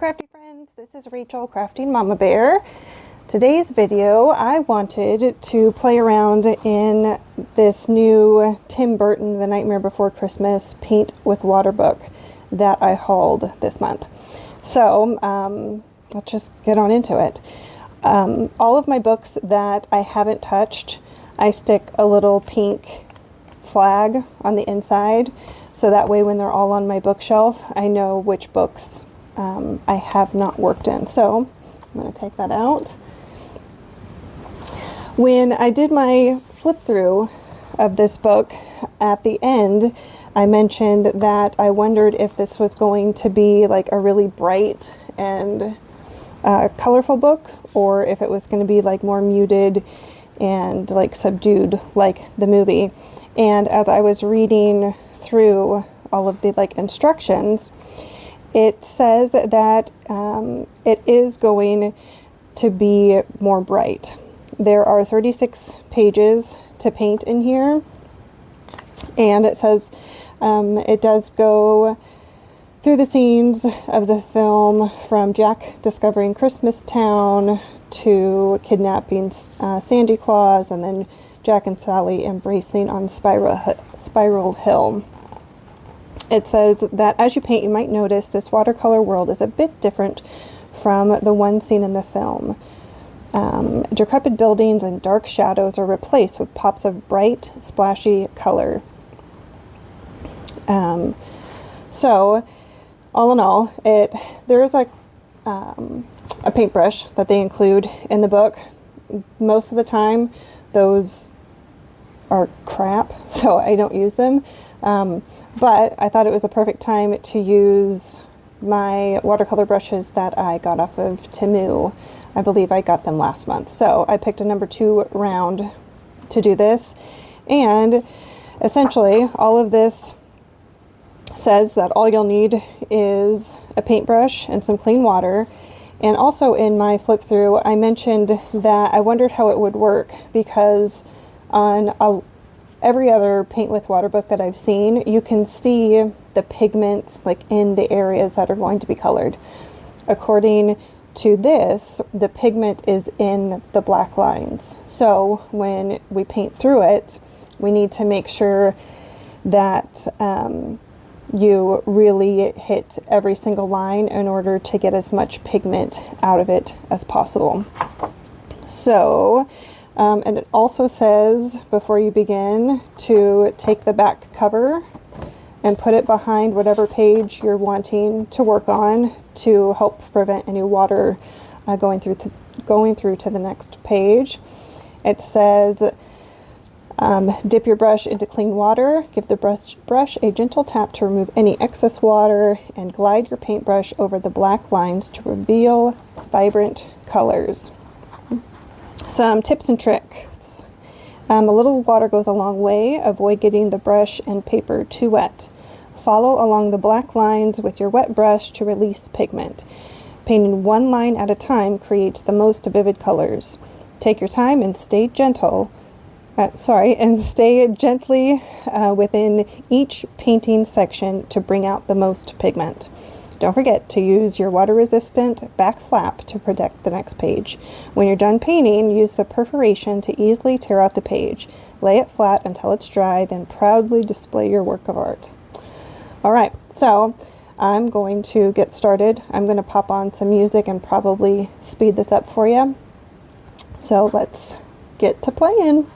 crafty friends, this is Rachel, Crafting Mama Bear. Today's video, I wanted to play around in this new Tim Burton, The Nightmare Before Christmas Paint with Water book that I hauled this month. So let's just get on into it. All of my books that I haven't touched, I stick a little pink flag on the inside, so that way when they're all on my bookshelf, I know which books I have not worked in. So I'm going to take that out. When I did my flip through of this book at the end, I mentioned that I wondered if this was going to be like a really bright and colorful book, or if it was going to be like more muted and like subdued like the movie. And as I was reading through all of the like instructions, it says that it is going to be more bright. There are 36 pages to paint in here, and it says it does go through the scenes of the film, from Jack discovering Christmas Town to kidnapping Sandy Claus, and then Jack and Sally embracing on Spiral Hill. It says that as you paint, you might notice this watercolor world is a bit different from the one seen in the film. Decrepit buildings and dark shadows are replaced with pops of bright, splashy color. So, all in all, there is like a paintbrush that they include in the book. Most of the time, those are crap, so I don't use them. But I thought it was a perfect time to use my watercolor brushes that I got off of Temu. I believe I got them last month. So I picked a number 2 round to do this. And essentially, all of this says that all you'll need is a paintbrush and some clean water. And also in my flip through, I mentioned that I wondered how it would work, because on every other paint with water book that I've seen, you can see the pigment like in the areas that are going to be colored. According to this, the pigment is in the black lines. So when we paint through it, we need to make sure that you really hit every single line in order to get as much pigment out of it as possible. So, and it also says before you begin to take the back cover and put it behind whatever page you're wanting to work on to help prevent any water going through to the next page. It says, dip your brush into clean water, give the brush a gentle tap to remove any excess water, and glide your paintbrush over the black lines to reveal vibrant colors. Some tips and tricks. A little water goes a long way. Avoid getting the brush and paper too wet. Follow along the black lines with your wet brush to release pigment. Painting one line at a time creates the most vivid colors. Take your time and stay gentle. Stay gently within each painting section to bring out the most pigment. Don't forget to use your water-resistant back flap to protect the next page. When you're done painting, use the perforation to easily tear out the page. Lay it flat until it's dry, then proudly display your work of art. Alright, so I'm going to get started. I'm going to pop on some music and probably speed this up for you. So let's get to playing.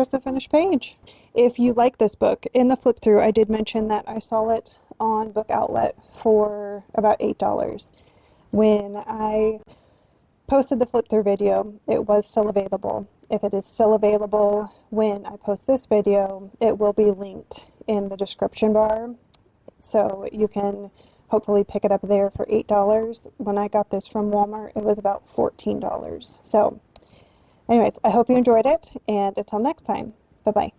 there's the finished page. If you like this book, in the flip through, I did mention that I saw it on Book Outlet for about $8. When I posted the flip through video, it was still available. If it is still available when I post this video, it will be linked in the description bar. So you can hopefully pick it up there for $8. When I got this from Walmart, it was about $14. So anyways, I hope you enjoyed it, and until next time, bye-bye.